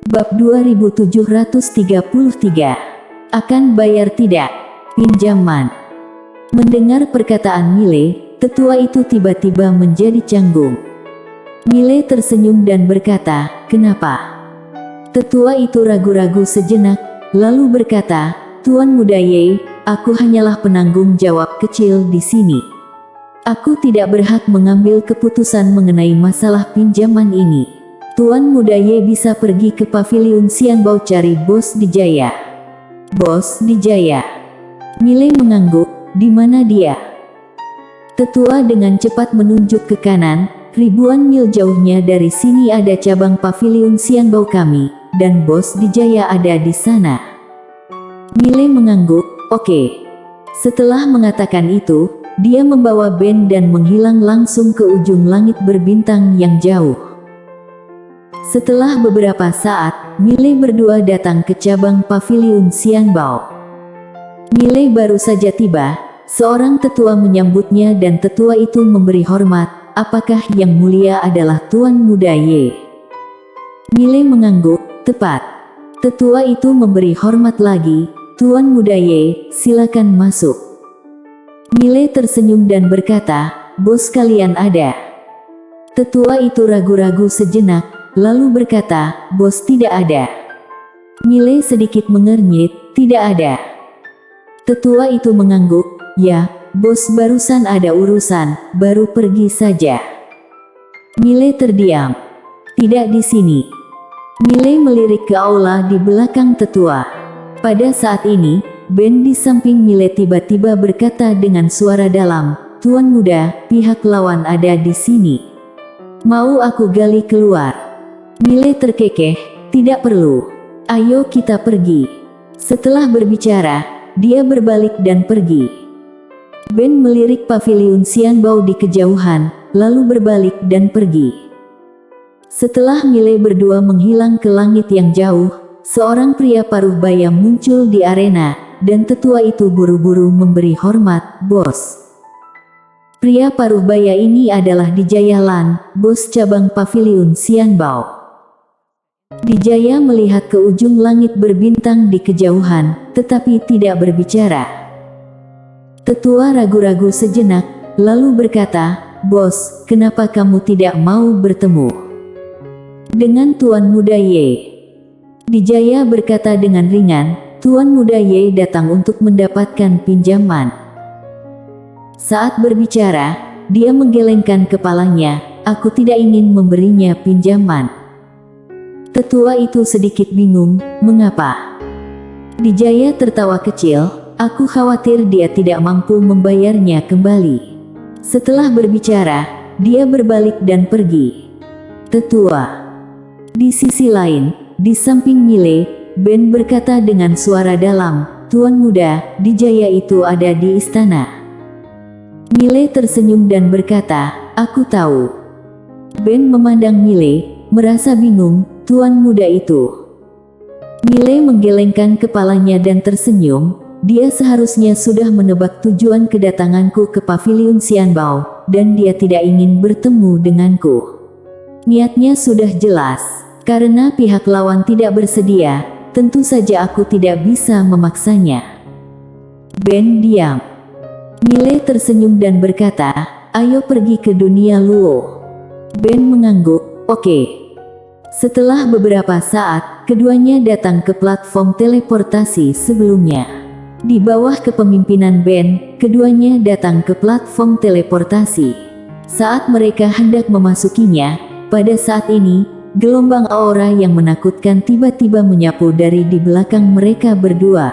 Bab 2733. Akan bayar tidak? Pinjaman. Mendengar perkataan Mile, tetua itu tiba-tiba menjadi canggung. Mile tersenyum dan berkata, "Kenapa?" Tetua itu ragu-ragu sejenak, lalu berkata, "Tuan Muda Ye, aku hanyalah penanggung jawab kecil di sini. Aku tidak berhak mengambil keputusan mengenai masalah pinjaman ini. Tuan Muda Ye bisa pergi ke paviliun Xianbao cari Bos Dijaya." Bos Dijaya? Mile mengangguk, "Di mana dia?" Tetua dengan cepat menunjuk ke kanan. "Ribuan mil jauhnya dari sini ada cabang paviliun Xianbao kami, dan Bos Dijaya ada di sana." Mile mengangguk, "Oke." Setelah mengatakan itu, dia membawa Ben dan menghilang langsung ke ujung langit berbintang yang jauh. Setelah beberapa saat, Mile berdua datang ke cabang paviliun Xianbao. Mile baru saja tiba, seorang tetua menyambutnya dan tetua itu memberi hormat. "Apakah yang mulia adalah Tuan Muda Ye?" Mile mengangguk, "Tepat." Tetua itu memberi hormat lagi, "Tuan Muda Ye, silakan masuk." Mile tersenyum dan berkata, "Bos kalian ada?" Tetua itu ragu-ragu sejenak, lalu berkata, "Bos tidak ada." Mile sedikit mengernyit, "Tidak ada." Tetua itu mengangguk, "Ya, bos barusan ada urusan, baru pergi saja." Mile terdiam. "Tidak di sini." Mile melirik ke aula di belakang tetua. Pada saat ini, Ben di samping Mile tiba-tiba berkata dengan suara dalam, "Tuan Muda, pihak lawan ada di sini. Mau aku gali keluar?" Mile terkekeh, "Tidak perlu. Ayo kita pergi." Setelah berbicara, dia berbalik dan pergi. Ben melirik paviliun Xianbao di kejauhan, lalu berbalik dan pergi. Setelah Mile berdua menghilang ke langit yang jauh, seorang pria paruh baya muncul di arena, dan tetua itu buru-buru memberi hormat, "Bos." Pria paruh baya ini adalah Dijaya Lan, bos cabang paviliun Xianbao. Dijaya melihat ke ujung langit berbintang di kejauhan, tetapi tidak berbicara. Tetua ragu-ragu sejenak, lalu berkata, "Bos, kenapa kamu tidak mau bertemu dengan Tuan Muda Ye?" Dijaya berkata dengan ringan, "Tuan Muda Ye datang untuk mendapatkan pinjaman." Saat berbicara, dia menggelengkan kepalanya, "Aku tidak ingin memberinya pinjaman." Tetua itu sedikit bingung, "Mengapa?" Dijaya tertawa kecil, "Aku khawatir dia tidak mampu membayarnya kembali." Setelah berbicara, dia berbalik dan pergi. Tetua. Di sisi lain, di samping Mile, Ben berkata dengan suara dalam, "Tuan Muda, Dijaya itu ada di istana." Mile tersenyum dan berkata, "Aku tahu." Ben memandang Mile, merasa bingung. "Tuan Muda itu?" Mile menggelengkan kepalanya dan tersenyum. "Dia seharusnya sudah menebak tujuan kedatanganku ke paviliun Xianbao, dan dia tidak ingin bertemu denganku. Niatnya sudah jelas. Karena pihak lawan tidak bersedia, tentu saja aku tidak bisa memaksanya." Ben diam. Mile tersenyum dan berkata, "Ayo pergi ke dunia luo." Ben mengangguk, "Oke." Setelah beberapa saat, keduanya datang ke platform teleportasi sebelumnya. Di bawah kepemimpinan Ben, keduanya datang ke platform teleportasi. Saat mereka hendak memasukinya, pada saat ini, gelombang aura yang menakutkan tiba-tiba menyapu dari di belakang mereka berdua.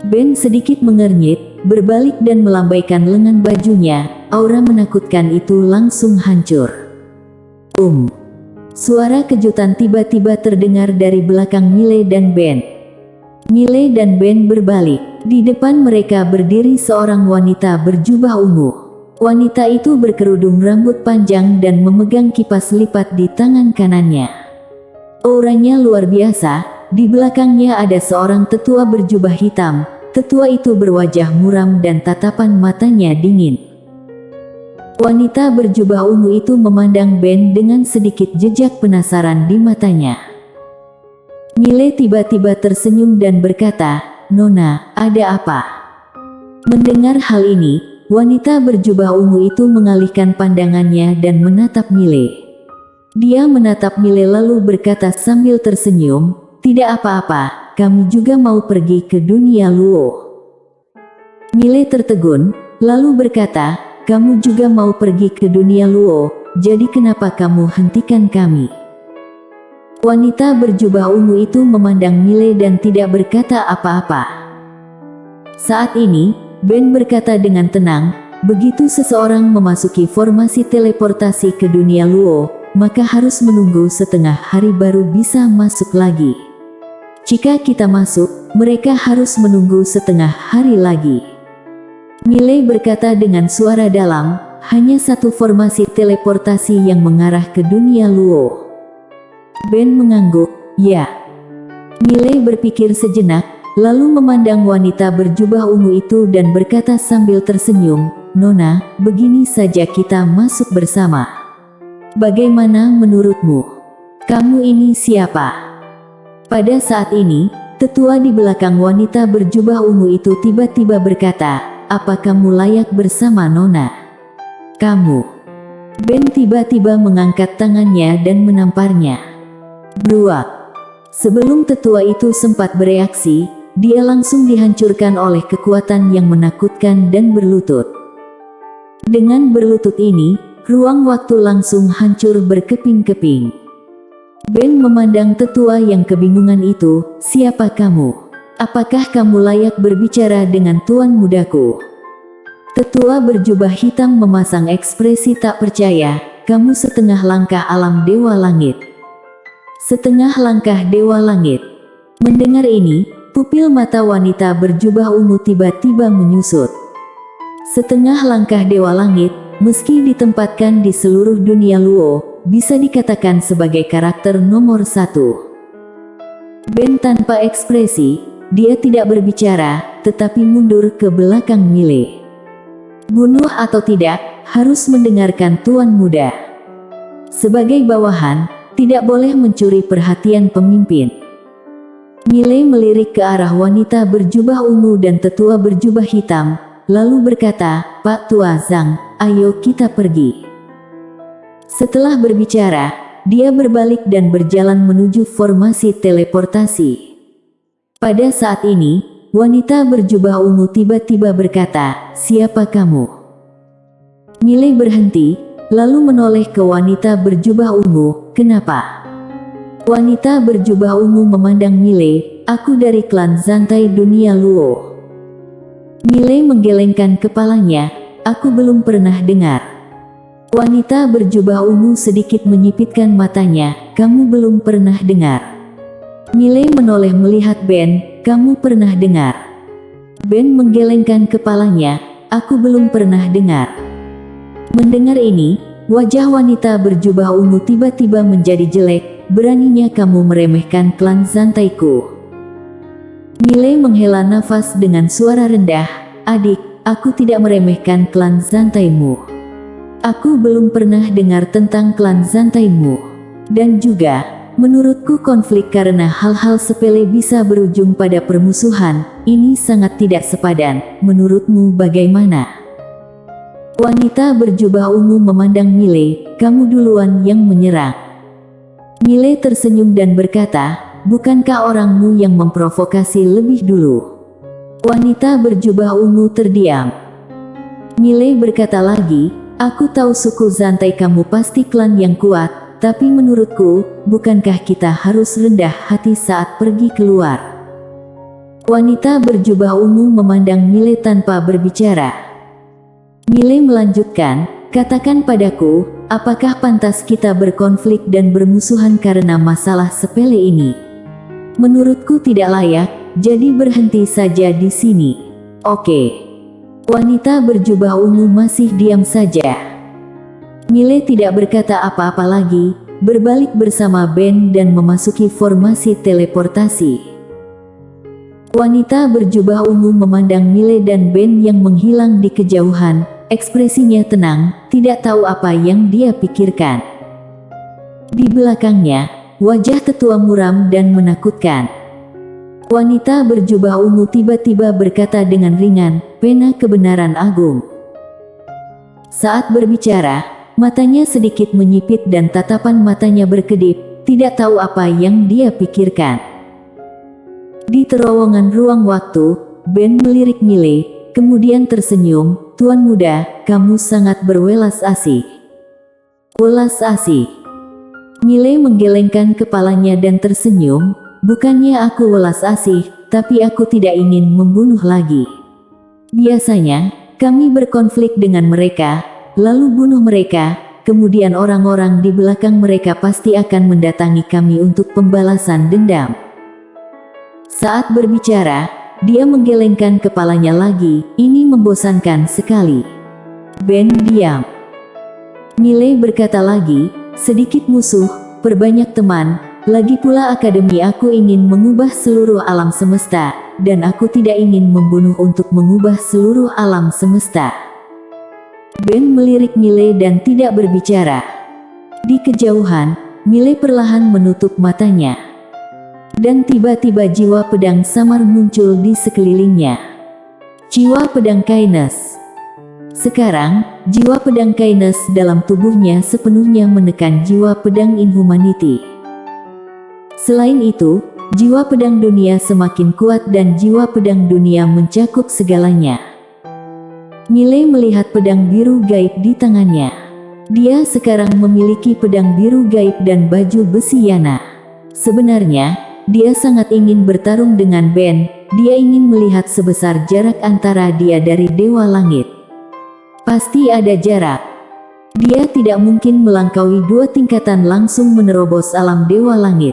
Ben sedikit mengernyit, berbalik dan melambaikan lengan bajunya. Aura menakutkan itu langsung hancur. Suara kejutan tiba-tiba terdengar dari belakang Mile dan Ben. Mile dan Ben berbalik. Di depan mereka berdiri seorang wanita berjubah ungu. Wanita itu berkerudung rambut panjang dan memegang kipas lipat di tangan kanannya. Auranya luar biasa. Di belakangnya ada seorang tetua berjubah hitam. Tetua itu berwajah muram dan tatapan matanya dingin. Wanita berjubah ungu itu memandang Ben dengan sedikit jejak penasaran di matanya. Mile tiba-tiba tersenyum dan berkata, "Nona, ada apa?" Mendengar hal ini, wanita berjubah ungu itu mengalihkan pandangannya dan menatap Mile. Dia menatap Mile lalu berkata sambil tersenyum, "Tidak apa-apa, kami juga mau pergi ke dunia luo." Mile tertegun, lalu berkata, "Kamu juga mau pergi ke dunia luo, jadi kenapa kamu hentikan kami?" Wanita berjubah ungu itu memandang Mile dan tidak berkata apa-apa. Saat ini, Ben berkata dengan tenang, "Begitu seseorang memasuki formasi teleportasi ke dunia luo, maka harus menunggu setengah hari baru bisa masuk lagi. Jika kita masuk, mereka harus menunggu setengah hari lagi." Mile berkata dengan suara dalam, "Hanya satu formasi teleportasi yang mengarah ke dunia luo." Ben mengangguk, "Ya." Mile berpikir sejenak, lalu memandang wanita berjubah ungu itu dan berkata sambil tersenyum, "Nona, begini saja kita masuk bersama. Bagaimana menurutmu? Kamu ini siapa?" Pada saat ini, tetua di belakang wanita berjubah ungu itu tiba-tiba berkata, "Apa kamu layak bersama Nona?" "Kamu." Ben tiba-tiba mengangkat tangannya dan menamparnya. Bruak. Sebelum tetua itu sempat bereaksi, dia langsung dihancurkan oleh kekuatan yang menakutkan dan berlutut. Dengan berlutut ini, ruang waktu langsung hancur berkeping-keping. Ben memandang tetua yang kebingungan itu, "Siapa kamu? Apakah kamu layak berbicara dengan tuan mudaku?" Tetua berjubah hitam memasang ekspresi tak percaya, "Kamu setengah langkah alam dewa langit." Setengah langkah dewa langit. Mendengar ini, pupil mata wanita berjubah ungu tiba-tiba menyusut. Setengah langkah dewa langit, meski ditempatkan di seluruh dunia luo, bisa dikatakan sebagai karakter nomor 1. Ben tanpa ekspresi, dia tidak berbicara, tetapi mundur ke belakang Mile. Bunuh atau tidak, harus mendengarkan tuan muda. Sebagai bawahan, tidak boleh mencuri perhatian pemimpin. Mile melirik ke arah wanita berjubah ungu dan tetua berjubah hitam, lalu berkata, "Pak Tua Zhang, ayo kita pergi." Setelah berbicara, dia berbalik dan berjalan menuju formasi teleportasi. Pada saat ini, wanita berjubah ungu tiba-tiba berkata, "Siapa kamu?" Mile berhenti, lalu menoleh ke wanita berjubah ungu. "Kenapa?" Wanita berjubah ungu memandang Mile, "Aku dari klan Zantai dunia luo." Mile menggelengkan kepalanya, "Aku belum pernah dengar." Wanita berjubah ungu sedikit menyipitkan matanya, "Kamu belum pernah dengar?" Mile menoleh melihat Ben, "Kamu pernah dengar?" Ben menggelengkan kepalanya, "Aku belum pernah dengar." Mendengar ini, wajah wanita berjubah ungu tiba-tiba menjadi jelek. "Beraninya kamu meremehkan klan Zantaiku." Mile menghela nafas dengan suara rendah, "Adik, aku tidak meremehkan klan Zantaimu. Aku belum pernah dengar tentang klan Zantaimu. Dan juga, menurutku konflik karena hal-hal sepele bisa berujung pada permusuhan. Ini sangat tidak sepadan. Menurutmu bagaimana?" Wanita berjubah ungu memandang Mile, "Kamu duluan yang menyerang." Mile tersenyum dan berkata, "Bukankah orangmu yang memprovokasi lebih dulu?" Wanita berjubah ungu terdiam. Mile berkata lagi, "Aku tahu suku Zantai kamu pasti klan yang kuat, tapi menurutku, bukankah kita harus rendah hati saat pergi keluar?" Wanita berjubah ungu memandang Mile tanpa berbicara. Mile melanjutkan, "Katakan padaku, apakah pantas kita berkonflik dan bermusuhan karena masalah sepele ini? Menurutku tidak layak, jadi berhenti saja di sini." "Oke." Wanita berjubah ungu masih diam saja. Mile tidak berkata apa-apa lagi, berbalik bersama Ben dan memasuki formasi teleportasi. Wanita berjubah ungu memandang Mile dan Ben yang menghilang di kejauhan, ekspresinya tenang, tidak tahu apa yang dia pikirkan. Di belakangnya, wajah tetua muram dan menakutkan. Wanita berjubah ungu tiba-tiba berkata dengan ringan, "Pena kebenaran agung." Saat berbicara, matanya sedikit menyipit dan tatapan matanya berkedip, tidak tahu apa yang dia pikirkan. Di terowongan ruang waktu, Ben melirik Mile, kemudian tersenyum, "Tuan muda, kamu sangat berwelas asih." "Welas asih?" Mile menggelengkan kepalanya dan tersenyum, "Bukannya aku welas asih, tapi aku tidak ingin membunuh lagi. Biasanya, kami berkonflik dengan mereka, lalu bunuh mereka, kemudian orang-orang di belakang mereka pasti akan mendatangi kami untuk pembalasan dendam." Saat berbicara, dia menggelengkan kepalanya lagi, "Ini membosankan sekali." Ben diam. Mile berkata lagi, "Sedikit musuh, perbanyak teman, lagi pula akademi aku ingin mengubah seluruh alam semesta, dan aku tidak ingin membunuh untuk mengubah seluruh alam semesta." Ben melirik Mile dan tidak berbicara. Di kejauhan, Mile perlahan menutup matanya. Dan tiba-tiba jiwa pedang samar muncul di sekelilingnya. Jiwa pedang Caines. Sekarang, jiwa pedang Caines dalam tubuhnya sepenuhnya menekan jiwa pedang Inhumanity. Selain itu, jiwa pedang dunia semakin kuat dan jiwa pedang dunia mencakup segalanya. Mile melihat pedang biru gaib di tangannya. Dia sekarang memiliki pedang biru gaib dan baju besi Yana. Sebenarnya, dia sangat ingin bertarung dengan Ben. Dia ingin melihat sebesar jarak antara dia dari Dewa Langit. Pasti ada jarak. Dia tidak mungkin melangkaui 2 tingkatan langsung menerobos alam Dewa Langit.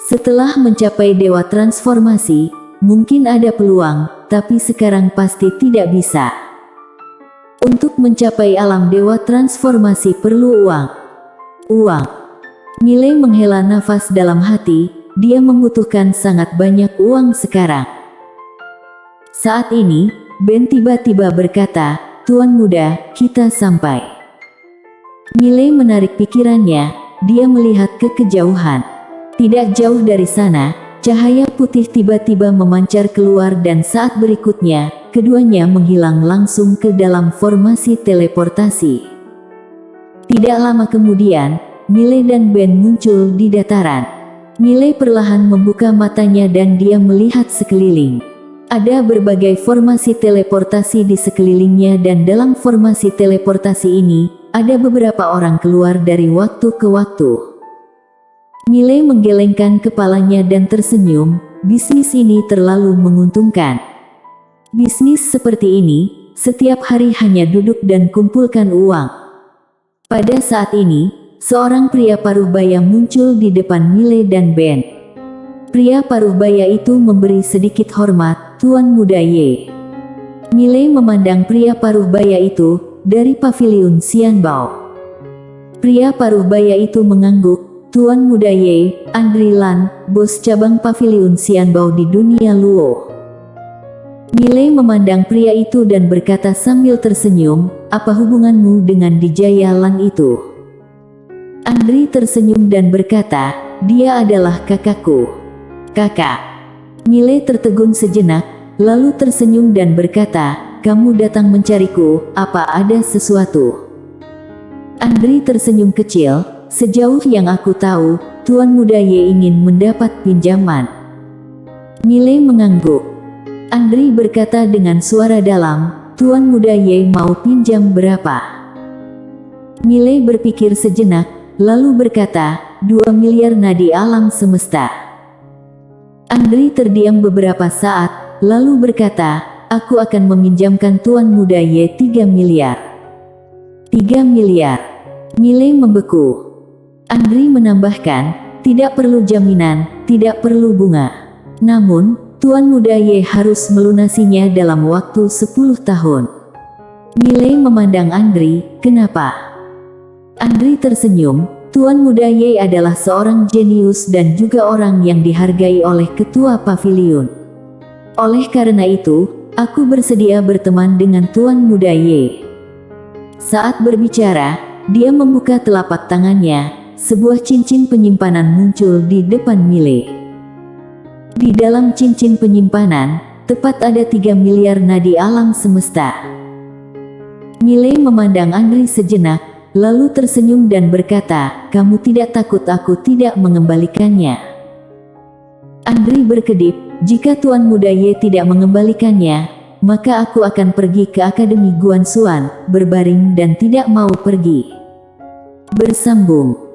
Setelah mencapai Dewa Transformasi, mungkin ada peluang, tapi sekarang pasti tidak bisa. Untuk mencapai alam Dewa Transformasi perlu uang. Uang. Mile menghela nafas dalam hati, dia membutuhkan sangat banyak uang sekarang. Saat ini, Ben tiba-tiba berkata, "Tuan muda, kita sampai." Mile menarik pikirannya, dia melihat ke kejauhan. Tidak jauh dari sana, cahaya putih tiba-tiba memancar keluar dan saat berikutnya, keduanya menghilang langsung ke dalam formasi teleportasi. Tidak lama kemudian, Mile dan Ben muncul di dataran. Mile perlahan membuka matanya dan dia melihat sekeliling. Ada berbagai formasi teleportasi di sekelilingnya dan dalam formasi teleportasi ini, ada beberapa orang keluar dari waktu ke waktu. Mile menggelengkan kepalanya dan tersenyum, bisnis ini terlalu menguntungkan. Bisnis seperti ini, setiap hari hanya duduk dan kumpulkan uang. Pada saat ini, seorang pria paruh baya muncul di depan Mile dan Ben. Pria paruh baya itu memberi sedikit hormat, "Tuan muda Ye." Mile memandang pria paruh baya itu dari paviliun Xianbao. Pria paruh baya itu mengangguk, "Tuan muda Ye, Andri Lan, bos cabang paviliun Xianbao di dunia Luo." Mile memandang pria itu dan berkata sambil tersenyum, "Apa hubunganmu dengan Dijaya Lan itu?" Andri tersenyum dan berkata, "Dia adalah kakakku." "Kakak?" Mile tertegun sejenak, lalu tersenyum dan berkata, "Kamu datang mencariku, apa ada sesuatu?" Andri tersenyum kecil, "Sejauh yang aku tahu, Tuan muda Ye ingin mendapat pinjaman." Mile mengangguk. Andri berkata dengan suara dalam, "Tuan muda Ye mau pinjam berapa?" Mile berpikir sejenak, lalu berkata, 2 miliar nadi alam semesta. Andri terdiam beberapa saat, lalu berkata, "Aku akan meminjamkan Tuan muda Ye 3 miliar. 3 miliar. Mile membeku. Andri menambahkan, "Tidak perlu jaminan, tidak perlu bunga. Namun, Tuan muda Ye harus melunasinya dalam waktu 10 tahun. Mile memandang Andri, "Kenapa?" Andri tersenyum, "Tuan muda Ye adalah seorang jenius dan juga orang yang dihargai oleh ketua paviliun. Oleh karena itu, aku bersedia berteman dengan Tuan muda Ye." Saat berbicara, dia membuka telapak tangannya, sebuah cincin penyimpanan muncul di depan Mile. Di dalam cincin penyimpanan, tepat ada 3 miliar nadi alam semesta. Mile memandang Andri sejenak, lalu tersenyum dan berkata, "Kamu tidak takut aku tidak mengembalikannya?" Andri berkedip, "Jika Tuan Muda Ye tidak mengembalikannya, maka aku akan pergi ke Akademi Guan Xuan, berbaring dan tidak mau pergi." Bersambung.